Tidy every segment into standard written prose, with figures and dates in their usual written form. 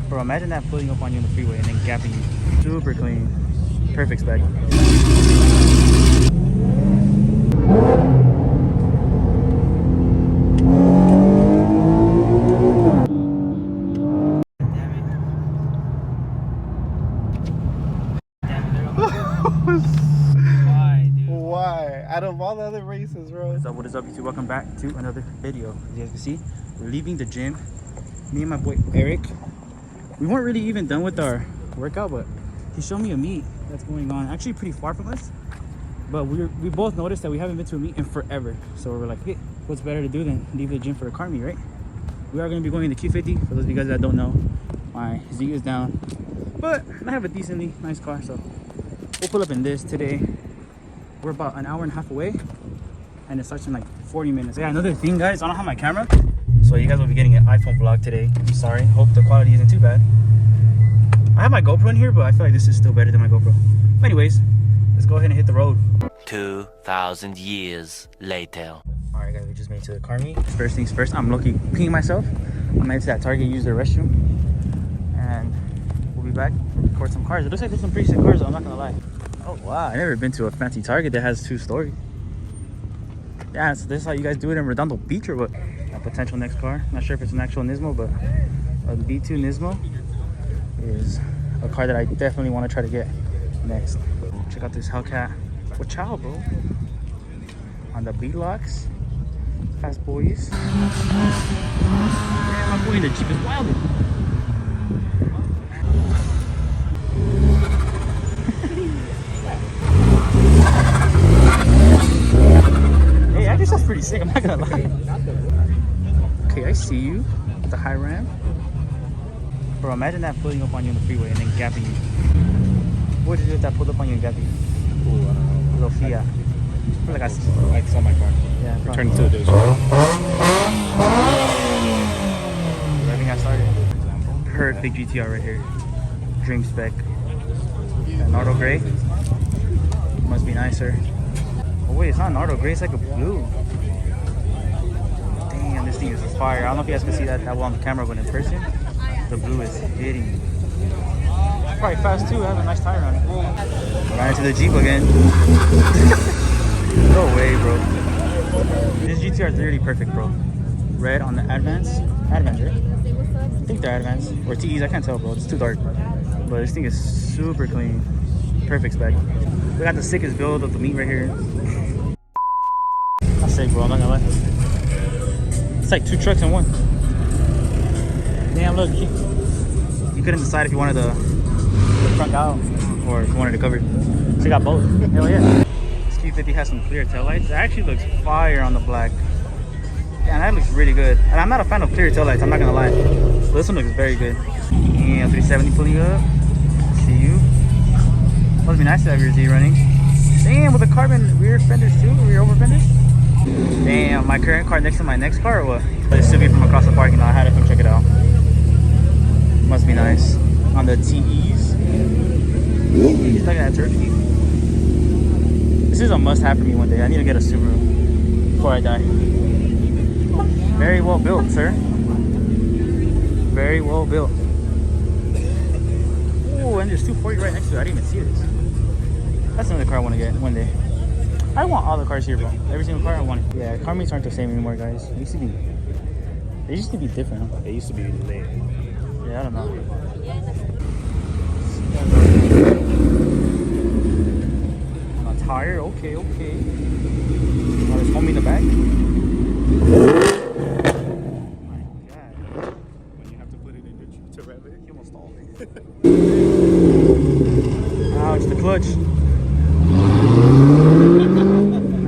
Bro, imagine that pulling up on you in the freeway and then gapping you. Super clean. Perfect spec. Why, dude? Why? Out of all the other races, bro. What is up, YouTube? Welcome back to another video. As you guys can see, we're leaving the gym. Me and my boy Eric. We weren't really even done with our workout, but he showed me a meet that's going on actually pretty far from us. But we both noticed that we haven't been to a meet in forever. So we're like, hey, what's better to do than leave the gym for a car meet, right? We are going to be going to Q50. For those of you guys that don't know, my Z is down. But I have a decently nice car, so we'll pull up in this today. We're about an hour and a half away, and it starts in like 40 minutes. Yeah, another thing, guys, I don't have my camera, so you guys will be getting an iPhone vlog today. I'm sorry, hope the quality isn't too bad. I have my GoPro in here, but I feel like this is still better than my GoPro. But anyways, let's go ahead and hit the road. 2,000 years later. All right, guys, we just made it to the car meet. First things first, I'm low-key peeing myself. I'm headed to that Target, use their restroom, and we'll be back, record some cars. It looks like there's some pretty sick cars, though, I'm not gonna lie. Oh wow, I've never been to a fancy Target that has 2 stories. Yeah, so this is how you guys do it in Redondo Beach or what? A potential next car. Not sure if it's an actual Nismo, but a B2 Nismo is a car that I definitely want to try to get next. Check out this Hellcat. Watch out, bro. On the B-locks. Fast boys. Man, my boy in the Jeep is wilding. Hey, actually sounds pretty sick, I'm not gonna lie. Okay, I see you. The high ramp. Bro, imagine that pulling up on you in the freeway and then gapping you. What would you do if that pulled up on you and gapped you? Ooh, I don't know. Little Fiat. I feel like I saw my car. Yeah, Return to the dealership. Everything got started. Perfect GTR right here. Dream spec. Nardo gray. Must be nicer. Oh wait, it's not Nardo gray, it's like a blue. Damn, this thing is fire. I don't know if you guys can see that well on the camera, but in person, the blue is hitting. It's probably fast too, it has a nice tire on it. Ran into the Jeep again. No way, bro. This GTR is literally perfect, bro. Red on the Advance. Advance, right? I think they're Advance. Or TEs, I can't tell, bro. It's too dark. But this thing is super clean. Perfect spec. We got the sickest build of the meat right here. That's sick, bro. I'm not gonna lie. It's like 2 trucks in one. Damn, look. You couldn't decide if you wanted the front out or if you wanted to cover it. So you got both. Hell yeah. This Q50 has some clear taillights. It actually looks fire on the black. Yeah, that looks really good. And I'm not a fan of clear taillights, I'm not gonna lie. So this one looks very good. Yeah, 370 pulling up. See you. Must be nice to have your Z running. Damn, with the carbon rear fenders too, rear over fenders. Damn, my current car next to my next car or what? This should be from across the parking lot. I had to come check it out. Must be nice. On the TEs. He's looking at turkey. This is a must-have for me one day. I need to get a Subaru before I die. Very well built, sir. Very well built. Oh, and there's 240 right next to it. I didn't even see this. That's another car I want to get one day. I want all the cars here, bro. Every single car I want it. Yeah, car meets aren't the same anymore, guys. They used to be different, huh? They used to be late. Yeah, I don't know. On a tire, okay. Oh, there's homie in the back. My God. When you have to put it in your Jeep to rev it, you almost stalled it. Ouch, the clutch.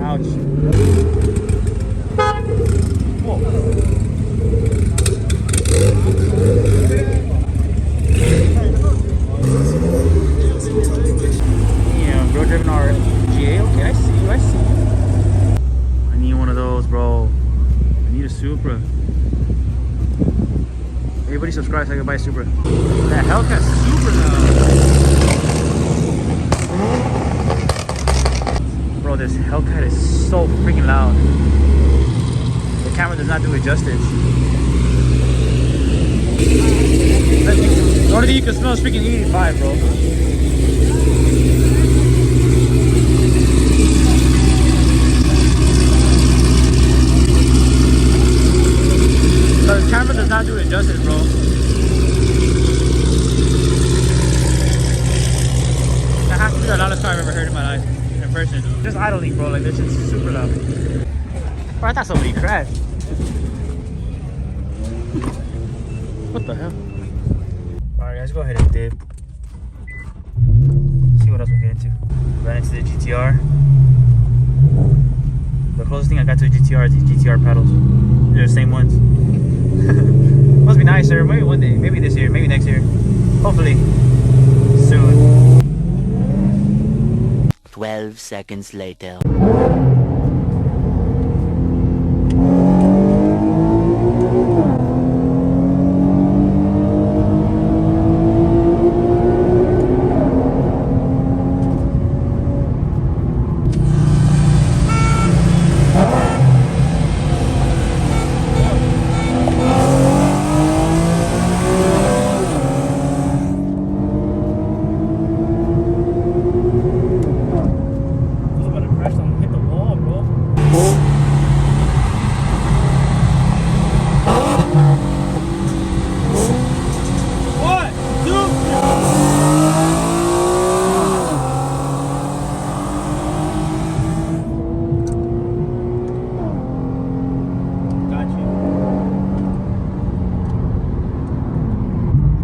Ouch. Whoa. Damn, bro, driven our GA. Okay, I see you. I need one of those, bro. I need a Supra. Everybody subscribe so I can buy a Supra. That Hellcat Supra now. Bro, this Hellcat is so freaking loud. The camera does not do it justice. Literally, you can smell freaking 85, bro. So the camera does not do it justice, bro. That has to be the loudest car I've ever heard in my life, in person. Just idling, bro. Like, this shit's super loud. Bro, I thought somebody crashed. What the hell? Alright, guys, go ahead and dip. See what else we get into. Ran into the GTR. The closest thing I got to a GTR is these GTR pedals. They're the same ones. Must be nicer. Maybe one day. Maybe this year. Maybe next year. Hopefully. Soon. 12 seconds later.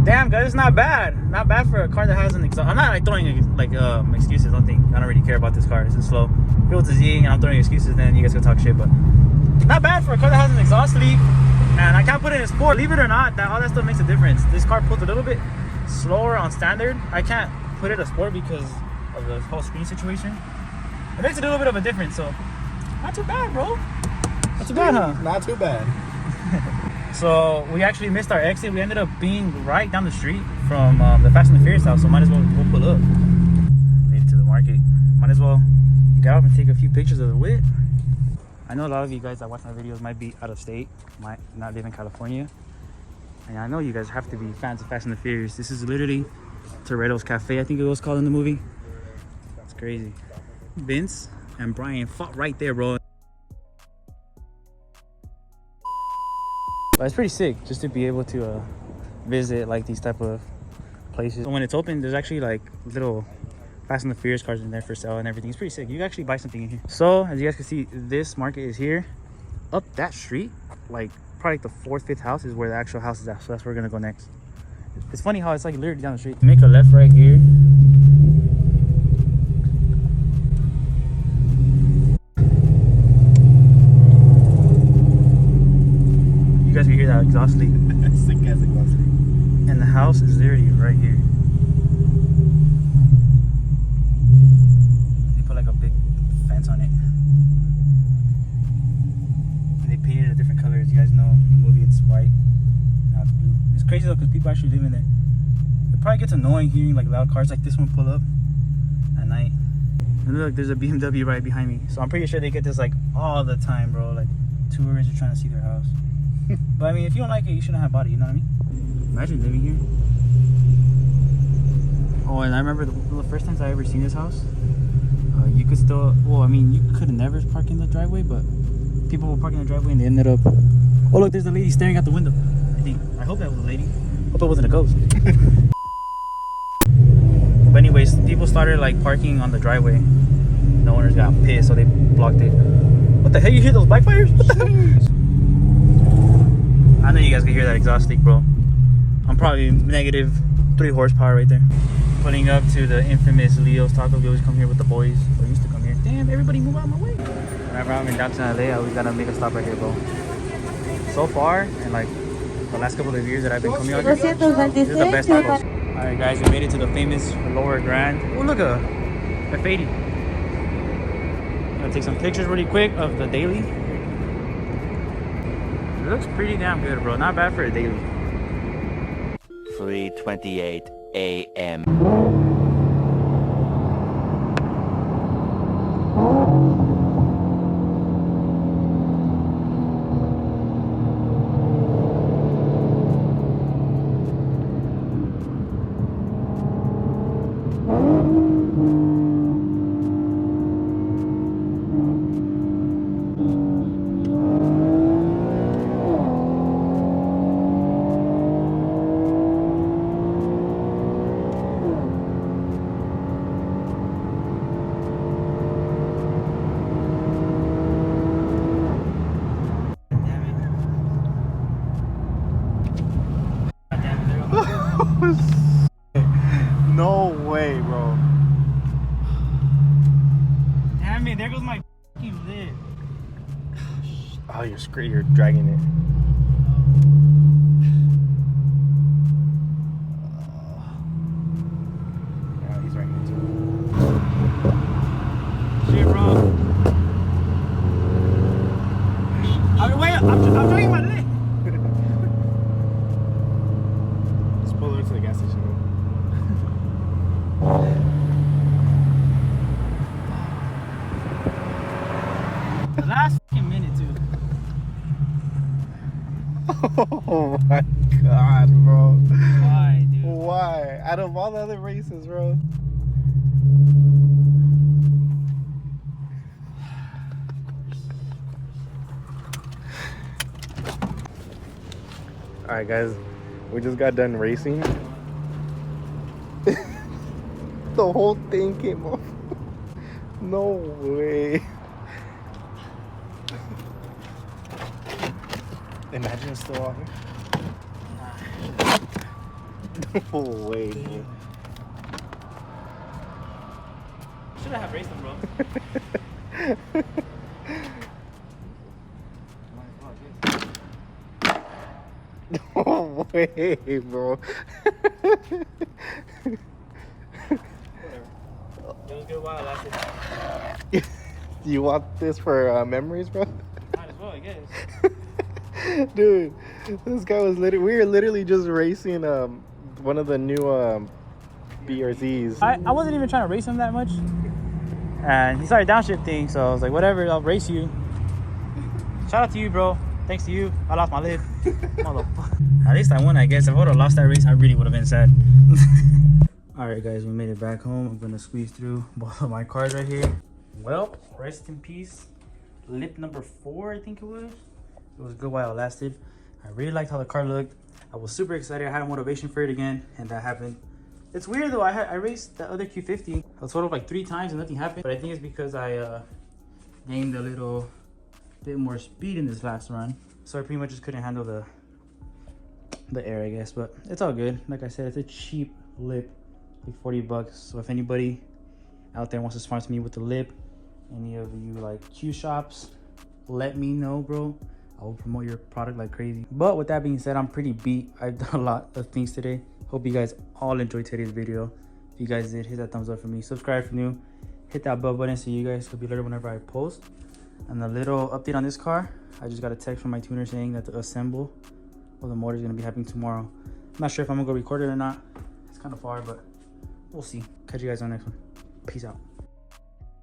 Damn, guys, it's not bad. Not bad for a car that has an exhaust. I'm not like throwing excuses. I don't really care about this car. This is slow. If it was a Z and I'm throwing excuses, then you guys can talk shit. But not bad for a car that has an exhaust leak. And I can't put it in sport. Believe it or not, all that stuff makes a difference. This car pulls a little bit slower on standard. I can't put it in sport because of the whole screen situation. It makes a little bit of a difference. So not too bad, bro. Not too bad, huh? Not too bad. So we actually missed our exit. We ended up being right down the street from the Fast and the Furious house. So might as well we'll pull up. Made it to the market. Might as well get off and take a few pictures of the whip. I know a lot of you guys that watch my videos might be out of state, might not live in California. And I know you guys have to be fans of Fast and the Furious. This is literally Toretto's Cafe, I think it was called in the movie. That's crazy. Vince and Brian fought right there, bro. But it's pretty sick just to be able to visit like these type of places. So when it's open, there's actually like little Fast and the Furious cars in there for sale and everything. It's pretty sick. You can actually buy something in here. So as you guys can see, this market is here. Up that street, like probably the 4th, 5th house is where the actual house is at. So that's where we're gonna go next. It's funny how it's like literally down the street. Make a left right here. You guys can hear that exhaust leak. Sick ass exhaust leak. And the house is literally right here. They put like a big fence on it. And they painted it a different color. As you guys know, in the movie it's white. Now it's blue. It's crazy though because people actually live in there. It probably gets annoying hearing like loud cars like this one pull up at night. And look, there's a BMW right behind me. So I'm pretty sure they get this like all the time, bro. Like tourists are trying to see their house. But I mean, if you don't like it, you shouldn't have bought it, you know what I mean? Imagine living here. Oh, and I remember the first times I ever seen this house, you could still, well, I mean, you could never park in the driveway, but people were parking in the driveway and they ended up, oh look, there's a lady staring out the window. I hope that was a lady. Hope it wasn't a ghost. But anyways, people started like parking on the driveway. The owners got pissed, so they blocked it. What the hell, you hear those backfires? What the hell? I know you guys can hear that exhaust leak, bro. I'm probably negative 3 horsepower right there. Pulling up to the infamous Leo's Taco. We always come here with the boys. We used to come here. Damn, everybody move out of my way. Whenever I'm in downtown LA, I always gotta make a stop right here, bro. So far, and like the last couple of years that I've been coming out here, this is the best tacos. Alright guys, we made it to the famous Lower Grand. Oh look, a F80. I'm gonna take some pictures really quick of the daily. It looks pretty damn good, bro. Not bad for a daily. 3:28 a.m. No way, bro. Damn it, there goes my fucking lid. Oh, you're dragging it. Yeah, he's right here too. Shit, bro. Wait, I'm dragging my lid. Just pull over to the gas station. The last fucking minute, too. Oh my god, bro. Why, dude? Why? Out of all the other races, bro. Alright guys, we just got done racing. The whole thing came off. No way. Imagine it's still on. No way, bro. Should I have raced him, bro? No way, bro. It was good while it lasted. You want this for memories, bro? Might as well, I guess. Dude, this guy was literally, we were literally just racing one of the new BRZs. I wasn't even trying to race him that much. And he started downshifting, so I was like, whatever, I'll race you. Shout out to you, bro. Thanks to you, I lost my lid. Motherfucker. At least I won, I guess. If I would have lost that race, I really would have been sad. Alright guys, we made it back home. I'm gonna squeeze through both of my cars right here. Well, rest in peace. Lip number 4, I think it was. It was good while it lasted. I really liked how the car looked. I was super excited. I had a motivation for it again, and that happened. It's weird though. I raced the other Q50. I was totaled like 3 times and nothing happened. But I think it's because I gained a little bit more speed in this last run, so I pretty much just couldn't handle the air, I guess. But it's all good. Like I said, it's a cheap lip, like 40 bucks. So if anybody out there wants to sponsor me with the lip, any of you like Q shops, let me know, bro. I will promote your product like crazy. But with that being said, I'm pretty beat. I've done a lot of things today. Hope you guys all enjoyed today's video. If you guys did, hit that thumbs up for me. Subscribe if new. Hit that bell button so you guys will be alerted whenever I post. And a little update on this car. I just got a text from my tuner saying that the assemble of the motor is going to be happening tomorrow. I'm not sure if I'm going to go record it or not. It's kind of far, but we'll see. Catch you guys on the next one. Peace out.